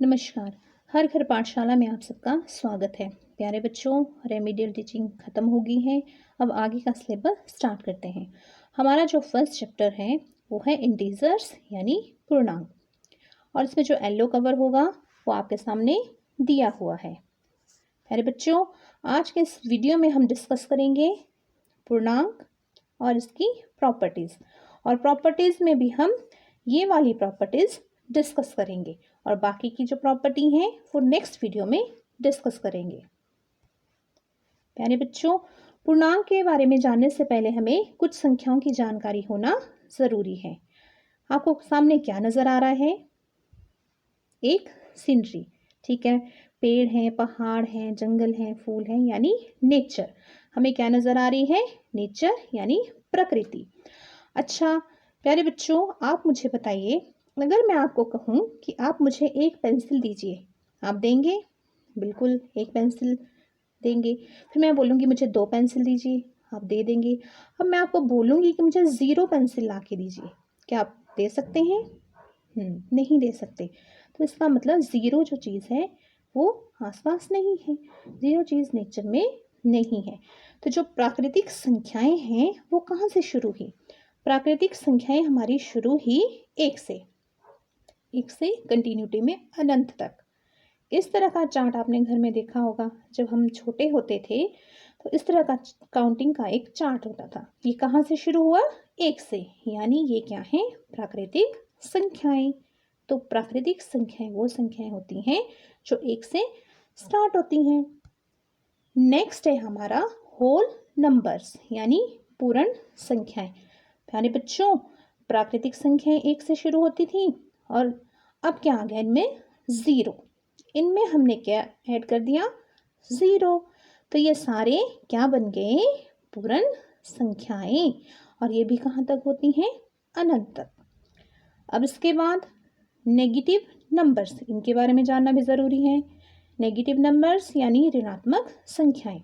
नमस्कार। हर घर पाठशाला में आप सबका स्वागत है। प्यारे बच्चों, रेमेडियल टीचिंग ख़त्म हो गई है। अब आगे का सिलेबस स्टार्ट करते हैं। हमारा जो फर्स्ट चैप्टर है वो है इंटीजर्स यानी पूर्णांक, और इसमें जो येलो कवर होगा वो आपके सामने दिया हुआ है। प्यारे बच्चों, आज के इस वीडियो में हम डिस्कस करेंगे पूर्णांक और इसकी प्रॉपर्टीज़, और प्रॉपर्टीज़ में भी हम ये वाली प्रॉपर्टीज़ डिस्कस करेंगे और बाकी की जो प्रॉपर्टी हैं वो नेक्स्ट वीडियो में डिस्कस करेंगे। प्यारे बच्चों, पूर्णांक के बारे में जानने से पहले हमें कुछ संख्याओं की जानकारी होना ज़रूरी है। आपको सामने क्या नज़र आ रहा है? एक सीनरी, ठीक है। पेड़ हैं, पहाड़ हैं, जंगल हैं, फूल हैं, यानी नेचर। हमें क्या नज़र आ रही है? नेचर यानी प्रकृति। अच्छा प्यारे बच्चों, आप मुझे बताइए, अगर मैं आपको कहूँ कि आप मुझे एक पेंसिल दीजिए, आप देंगे? बिल्कुल, एक पेंसिल देंगे। फिर मैं बोलूँगी मुझे 2 पेंसिल दीजिए, आप दे देंगे। अब मैं आपको बोलूँगी कि मुझे 0 पेंसिल ला के दीजिए, क्या आप दे सकते हैं? नहीं दे सकते। तो इसका मतलब 0 जो चीज़ है वो आसपास नहीं है, 0 चीज़ नेचर में नहीं है। तो जो प्राकृतिक संख्याएं हैं वो कहाँ से शुरू हुई? प्राकृतिक संख्याएं हमारी शुरू ही 1 से कंटिन्यूटी में अनंत तक। इस तरह का चार्ट आपने घर में देखा होगा। जब हम छोटे होते थे तो इस तरह का काउंटिंग का एक चार्ट होता था। ये कहाँ से शुरू हुआ? 1 से, यानी ये क्या है? प्राकृतिक संख्याएं। तो प्राकृतिक संख्याएं वो संख्याएं होती हैं जो 1 से स्टार्ट होती हैं। नेक्स्ट है हमारा होल नंबर्स यानी पूर्ण संख्याएं। प्यारे बच्चों, प्राकृतिक संख्याएं 1 से शुरू होती थी और अब क्या आ गया इनमें? 0। इनमें हमने क्या ऐड कर दिया? 0। तो ये सारे क्या बन गए? पूर्ण संख्याएं, और ये भी कहाँ तक होती हैं? अनंत तक। अब इसके बाद नेगेटिव नंबर्स, इनके बारे में जानना भी ज़रूरी है। नेगेटिव नंबर्स यानी ऋणात्मक संख्याएं।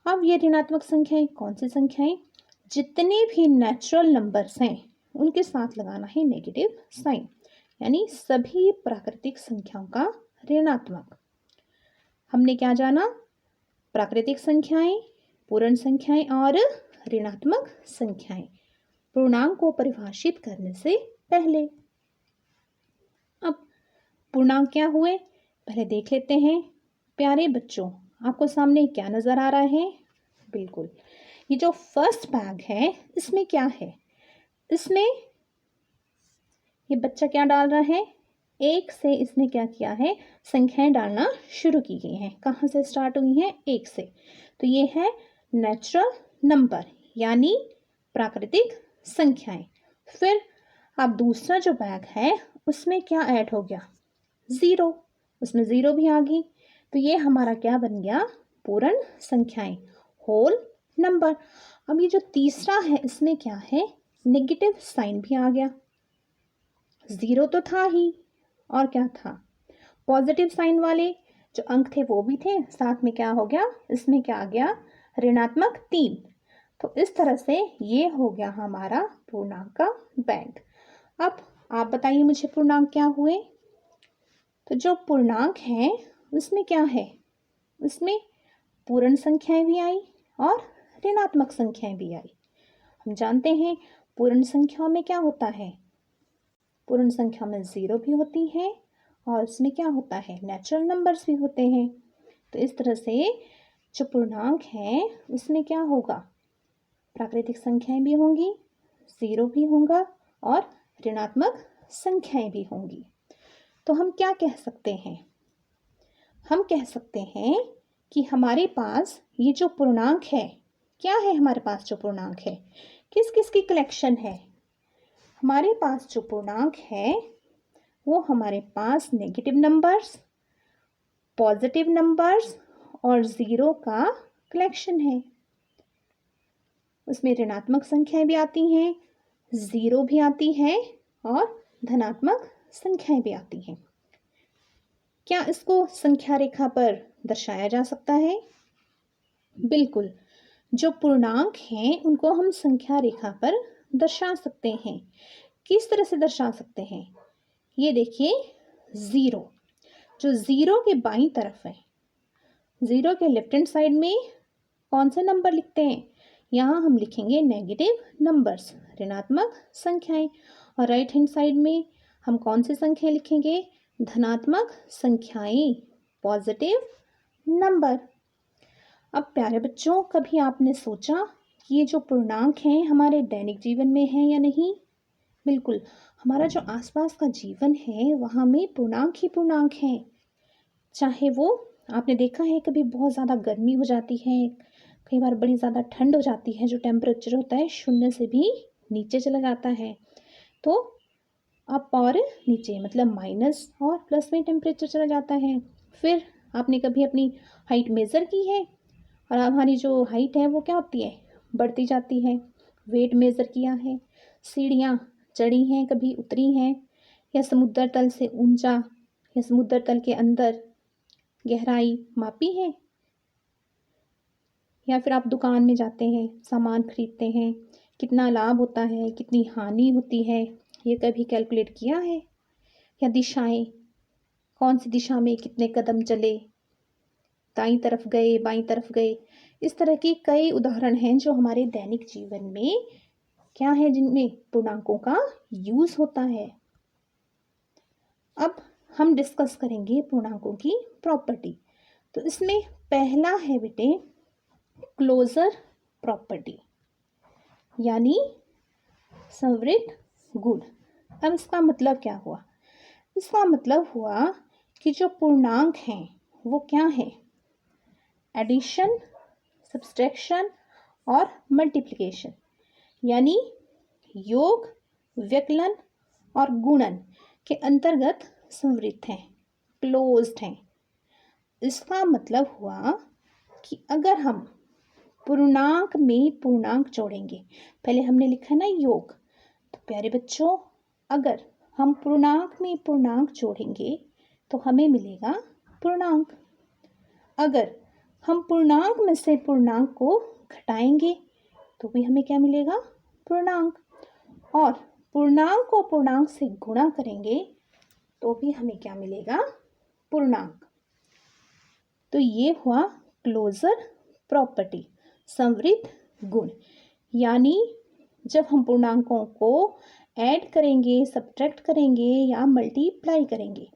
अब ये ऋणात्मक संख्याएं कौन सी संख्याएं? जितने भी नेचुरल नंबर्स हैं उनके साथ लगाना है नेगेटिव साइन, यानी सभी प्राकृतिक संख्याओं का ऋणात्मक। हमने क्या जाना? प्राकृतिक संख्याएं, पूर्ण संख्याएं और ऋणात्मक संख्याएं पूर्णांक को परिभाषित करने से पहले। अब पूर्णांक क्या हुए पहले देख लेते हैं। प्यारे बच्चों, आपको सामने क्या नज़र आ रहा है? बिल्कुल, ये जो फर्स्ट बैग है इसमें क्या है? इसमें ये बच्चा क्या डाल रहा है? 1 से इसने क्या किया है? संख्याएं डालना शुरू की गई हैं। कहाँ से स्टार्ट हुई हैं? 1 से। तो ये है नेचुरल नंबर यानी प्राकृतिक संख्याएं। फिर अब दूसरा जो बैग है उसमें क्या ऐड हो गया? 0। उसमें 0 भी आ गई। तो ये हमारा क्या बन गया? पूर्ण संख्याएं, होल नंबर। अब ये जो तीसरा है इसमें क्या है? नेगेटिव साइन भी आ गया। 0 तो था ही, और क्या था? पॉजिटिव साइन वाले जो अंक थे वो भी थे, साथ में क्या हो गया? इसमें क्या आ गया? ऋणात्मक 3। तो इस तरह से ये हो गया हमारा पूर्णांक का बैंड। अब आप बताइए मुझे पूर्णांक क्या हुए? तो जो पूर्णांक है उसमें क्या है? उसमें पूर्ण संख्याएं भी आई और ऋणात्मक संख्याएं भी आई। हम जानते हैं पूर्ण संख्याओं में क्या होता है? पूर्ण संख्या में 0 भी होती है और उसमें क्या होता है? नेचुरल नंबर्स भी होते हैं। तो इस तरह से जो पूर्णांक है उसमें क्या होगा? प्राकृतिक संख्याएं भी होंगी, 0 भी होगा और ऋणात्मक संख्याएं भी होंगी। तो हम क्या कह सकते हैं? हम कह सकते हैं कि हमारे पास ये जो पूर्णांक है, क्या है हमारे पास जो पूर्णांक है? किस किस की कलेक्शन है? हमारे पास जो पूर्णांक है वो हमारे पास नेगेटिव नंबर्स, पॉजिटिव नंबर्स और 0 का कलेक्शन है। उसमें ऋणात्मक संख्याएं भी आती हैं, 0 भी आती है और धनात्मक संख्याएं भी आती हैं। क्या इसको संख्या रेखा पर दर्शाया जा सकता है? बिल्कुल, जो पूर्णांक हैं उनको हम संख्या रेखा पर दर्शा सकते हैं। किस तरह से दर्शा सकते हैं? ये देखिए 0, जो ज़ीरो के बाईं तरफ है, ज़ीरो के लेफ्ट हैंड साइड में कौन से नंबर लिखते हैं? यहाँ हम लिखेंगे नेगेटिव नंबर्स, ऋणात्मक संख्याएं। और राइट हैंड साइड में हम कौन सी संख्याएं लिखेंगे? धनात्मक संख्याएं, पॉजिटिव नंबर। अब प्यारे बच्चों, कभी आपने सोचा कि ये जो पूर्णांक हैं हमारे दैनिक जीवन में हैं या नहीं? बिल्कुल, हमारा जो आसपास का जीवन है वहाँ में पूर्णांक ही पूर्णांक हैं। चाहे वो, आपने देखा है कभी बहुत ज़्यादा गर्मी हो जाती है, कई बार बड़ी ज़्यादा ठंड हो जाती है, जो टेम्परेचर होता है शून्य से भी नीचे चला जाता है। तो अप और नीचे मतलब माइनस और प्लस में टेम्परेचर चला जाता है। फिर आपने कभी अपनी हाइट मेज़र की है और हमारी जो हाइट है वो क्या होती है? बढ़ती जाती है। वेट मेज़र किया है, सीढ़ियाँ चढ़ी हैं, कभी उतरी हैं, या समुद्र तल से ऊंचा या समुद्र तल के अंदर गहराई मापी है, या फिर आप दुकान में जाते हैं, सामान खरीदते हैं, कितना लाभ होता है, कितनी हानि होती है, ये कभी कैलकुलेट किया है? या दिशाएं, कौन सी दिशा में कितने कदम चले, दाईं तरफ गए, बाईं तरफ गए, इस तरह की कई उदाहरण हैं जो हमारे दैनिक जीवन में क्या है, जिनमें पूर्णांकों का यूज होता है। अब हम डिस्कस करेंगे पूर्णांकों की प्रॉपर्टी। तो इसमें पहला है बेटे क्लोजर प्रॉपर्टी, यानी संवृत गुण। अब इसका मतलब क्या हुआ? इसका मतलब हुआ कि जो पूर्णांक हैं वो क्या है? एडिशन, सब्सट्रैक्शन और मल्टीप्लिकेशन, यानी योग, व्यकलन और गुणन के अंतर्गत संवृत हैं, क्लोज्ड हैं। इसका मतलब हुआ कि अगर हम पूर्णांक में पूर्णांक जोड़ेंगे, पहले हमने लिखा ना योग, तो प्यारे बच्चों अगर हम पूर्णांक में पूर्णांक जोड़ेंगे तो हमें मिलेगा पूर्णांक। अगर हम पूर्णांक में से पूर्णांक को घटाएंगे तो भी हमें क्या मिलेगा? पूर्णांक। और पूर्णांक को पूर्णांक से गुणा करेंगे तो भी हमें क्या मिलेगा? पूर्णांक। तो ये हुआ क्लोजर प्रॉपर्टी, संवृत गुण। यानी जब हम पूर्णांकों को ऐड करेंगे, सब्ट्रैक्ट करेंगे या मल्टीप्लाई करेंगे,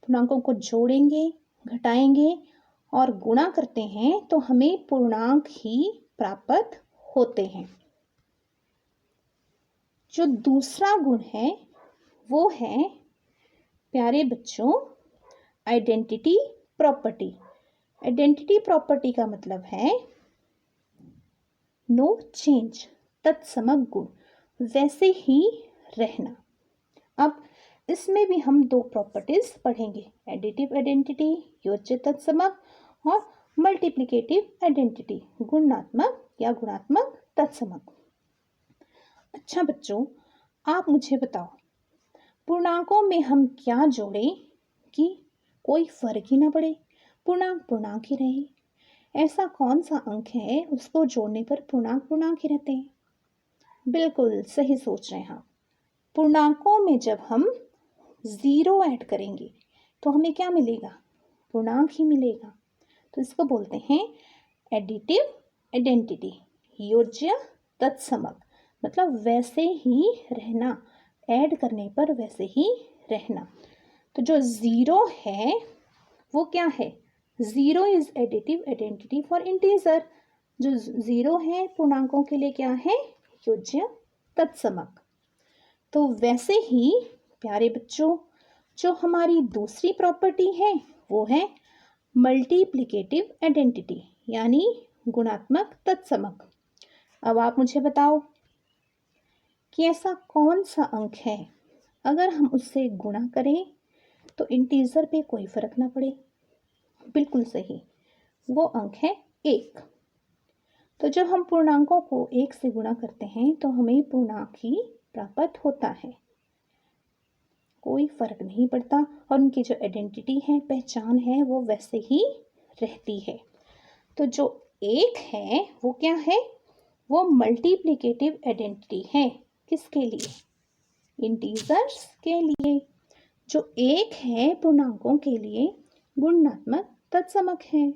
पूर्णांकों को जोड़ेंगे, घटाएंगे और गुणा करते हैं तो हमें पूर्णांक ही प्राप्त होते हैं। जो दूसरा गुण है वो है प्यारे बच्चों आइडेंटिटी प्रॉपर्टी। आइडेंटिटी प्रॉपर्टी का मतलब है नो चेंज, तत्समक गुण, वैसे ही रहना। अब इसमें भी हम दो प्रॉपर्टीज पढ़ेंगे, एडिटिव आइडेंटिटी योज्य तत्समक और मल्टीप्लिकेटिव आइडेंटिटी गुणात्मक या गुणात्मक तत्समक। अच्छा बच्चों, आप मुझे बताओ पूर्णांकों में हम क्या जोड़ें कि कोई फर्क ही ना पड़े, पूर्णांक पूर्णांक ही रहे? ऐसा कौन सा अंक है उसको जोड़ने पर पूर्णांक पूर्णांक ही रहते हैं? बिल्कुल सही सोच रहे हैं आप। पूर्णांकों में जब हम ज़ीरो ऐड करेंगे तो हमें क्या मिलेगा? पूर्णांक ही मिलेगा। तो इसको बोलते हैं एडिटिव आइडेंटिटी, योज्य तत्समक, मतलब वैसे ही रहना, ऐड करने पर वैसे ही रहना। तो जो ज़ीरो है वो क्या है? Zero is additive identity for integer. जो ज़ीरो है पूर्णांकों के लिए क्या है? योज्य तत्समक। तो वैसे ही प्यारे बच्चों जो हमारी दूसरी प्रॉपर्टी है वो है मल्टीप्लिकेटिव आइडेंटिटी, यानी गुणात्मक तत्समक। अब आप मुझे बताओ कि ऐसा कौन सा अंक है अगर हम उससे गुणा करें तो इंटीजर पे कोई फर्क ना पड़े? बिल्कुल सही, वो अंक है एक। तो जब हम पूर्णांकों को एक से गुणा करते हैं तो हमें पूर्णांक ही प्राप्त होता है, कोई फर्क नहीं पड़ता और उनकी जो आइडेंटिटी है, पहचान है, वो वैसे ही रहती है। तो जो एक है वो क्या है? वो मल्टीप्लिकेटिव आइडेंटिटी है। किसके लिए? इंटीजर्स के लिए। जो एक है पूर्णांकों के लिए गुणनात्मक तत्समक है।